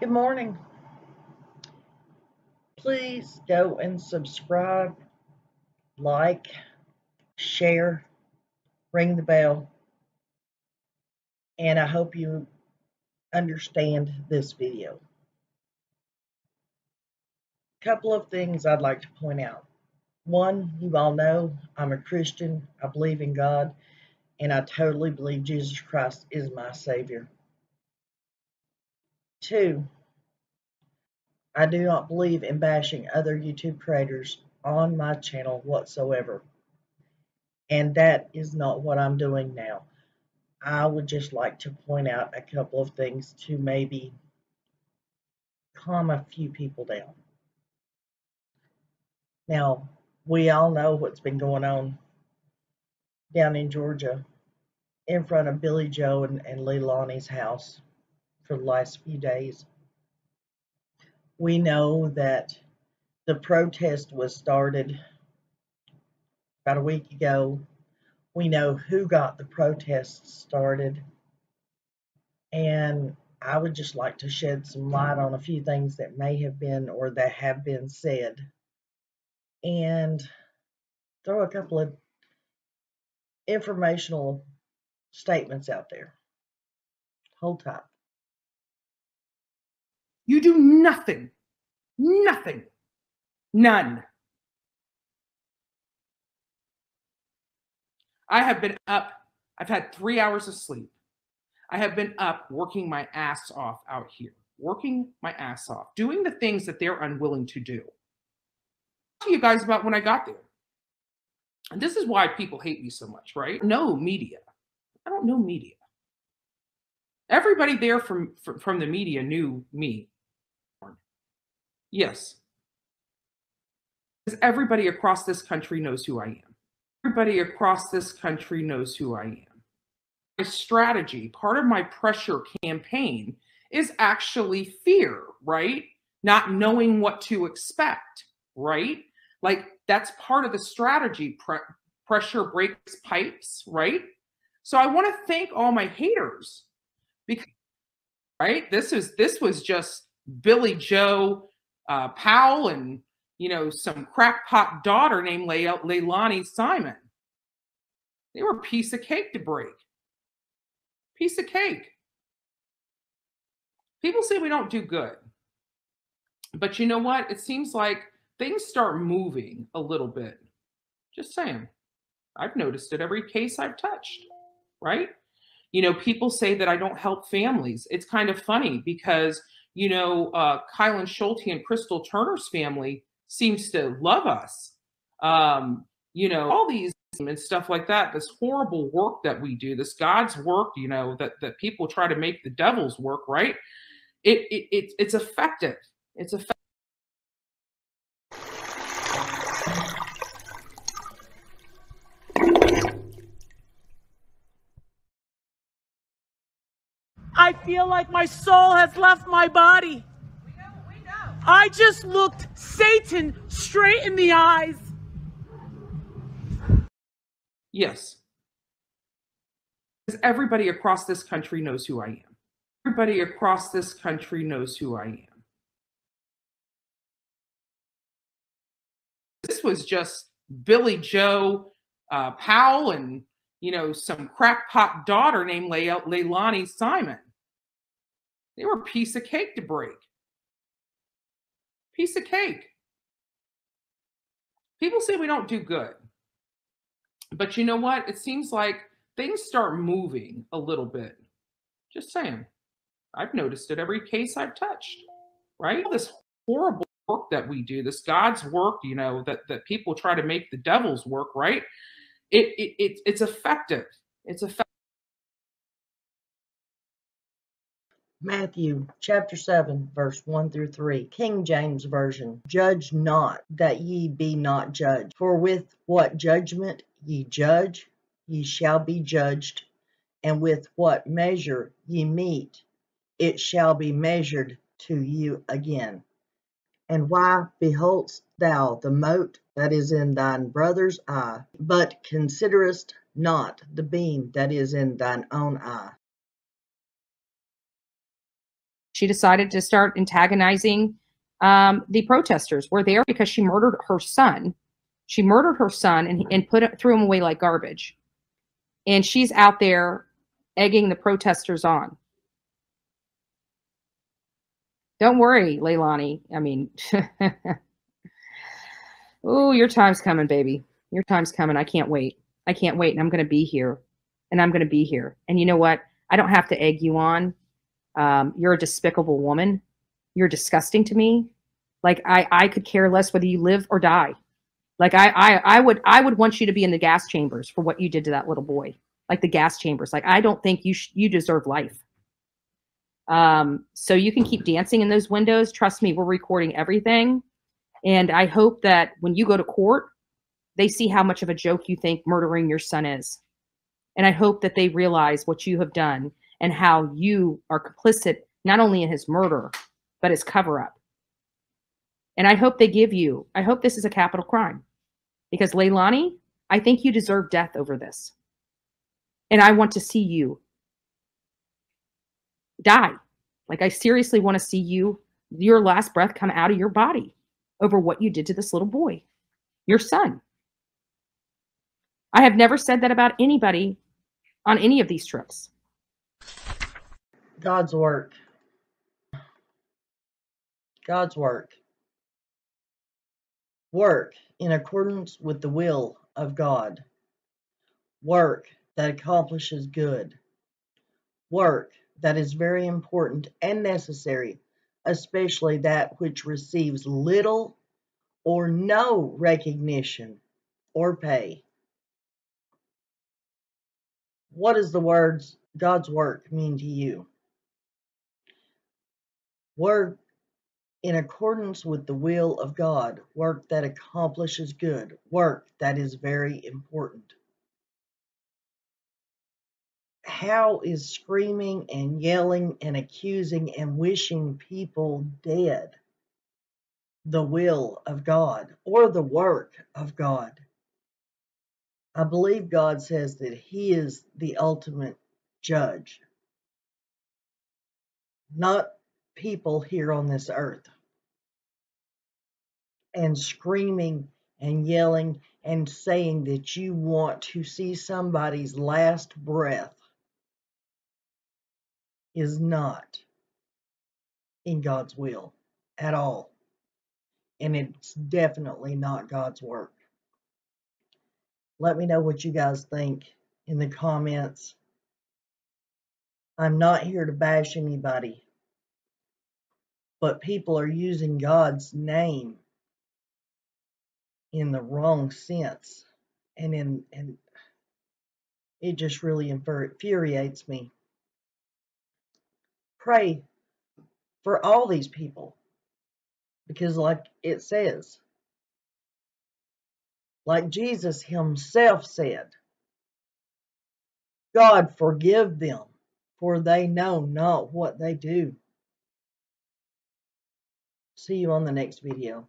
Good morning. Please go and subscribe, like, share, ring the bell, and I hope you understand this video. A couple of things I'd like to point out. One, you all know I'm a Christian, I believe in God, and I totally believe Jesus Christ is my Savior. Two, I do not believe in bashing other YouTube creators on my channel whatsoever. And that is not what I'm doing now. I would just like to point out a couple of things to maybe calm a few people down. Now, we all know what's been going on down in Georgia in front of Billy Joe and Leilani's house for the last few days. We know that the protest was started about a week ago. We know who got the protests started. And I would just like to shed some light on a few things that may have been or that have been said. And throw a couple of informational statements out there. Hold tight. You do nothing. Nothing. None. I have been up. I've had 3 hours of sleep. I have been up working my ass off out here. Working my ass off. Doing the things that they're unwilling to do. I'll tell you guys about when I got there. And this is why people hate me so much, right? No media. I don't know media. Everybody there from the media knew me. Yes. Because everybody across this country knows who I am. Everybody across this country knows who I am. My strategy, part of my pressure campaign is actually fear, right? Not knowing what to expect, right? Like that's part of the strategy. Pressure breaks pipes, right? So I want to thank all my haters because, right? This was just Billy Joe Powell and, some crackpot daughter named Leilani Simons. They were a piece of cake to break. Piece of cake. People say we don't do good. But you know what? It seems like things start moving a little bit. Just saying. I've noticed it every case I've touched, right? People say that I don't help families. It's kind of funny because, Kylan Schulte and Crystal Turner's family seems to love us. All these and stuff like that, this horrible work that we do, this God's work, that people try to make the devil's work, right? It's effective. It's effective. I feel like my soul has left my body. We know. I just looked Satan straight in the eyes. Yes. Because everybody across this country knows who I am. Everybody across this country knows who I am. This was just Billy Joe Powell and, some crackpot daughter named Leilani Simons. They were a piece of cake to break. Piece of cake. People say we don't do good. But you know what? It seems like things start moving a little bit. Just saying. I've noticed it every case I've touched, right? This horrible work that we do, this God's work, that people try to make the devil's work, right? It's effective. It's effective. Matthew chapter 7, verse 1 through 3, King James Version. Judge not, that ye be not judged. For with what judgment ye judge, ye shall be judged. And with what measure ye mete, it shall be measured to you again. And why beholdest thou the mote that is in thine brother's eye, but considerest not the beam that is in thine own eye? She decided to start antagonizing the protesters. Were there because she murdered her son. She murdered her son and threw him away like garbage. And she's out there egging the protesters on. Don't worry, Leilani. I mean, oh, your time's coming, baby. Your time's coming. I can't wait. I can't wait. And I'm going to be here. And I'm going to be here. And you know what? I don't have to egg you on. You're a despicable woman. You're disgusting to me. Like I could care less whether you live or die. Like I would want you to be in the gas chambers for what you did to that little boy. Like the gas chambers. Like I don't think you deserve life. So you can keep dancing in those windows. Trust me, we're recording everything. And I hope that when you go to court, they see how much of a joke you think murdering your son is. And I hope that they realize what you have done and how you are complicit, not only in his murder, but his cover-up. And I hope I hope this is a capital crime. Because Leilani, I think you deserve death over this. And I want to see you die. Like I seriously want to see your last breath come out of your body over what you did to this little boy, your son. I have never said that about anybody on any of these trips. God's work. God's work. Work in accordance with the will of God. Work that accomplishes good. Work that is very important and necessary, especially that which receives little or no recognition or pay. What does the words God's work mean to you? Work in accordance with the will of God, work that accomplishes good, work that is very important. How is screaming and yelling and accusing and wishing people dead the will of God or the work of God? I believe God says that He is the ultimate judge, not people here on this earth. And screaming and yelling and saying that you want to see somebody's last breath is not in God's will at all. And it's definitely not God's work. Let me know what you guys think in the comments. I'm not here to bash anybody, but people are using God's name in the wrong sense, and it just really infuriates me. Pray for all these people, because like it says, like Jesus himself said, God forgive them, for they know not what they do. See you on the next video.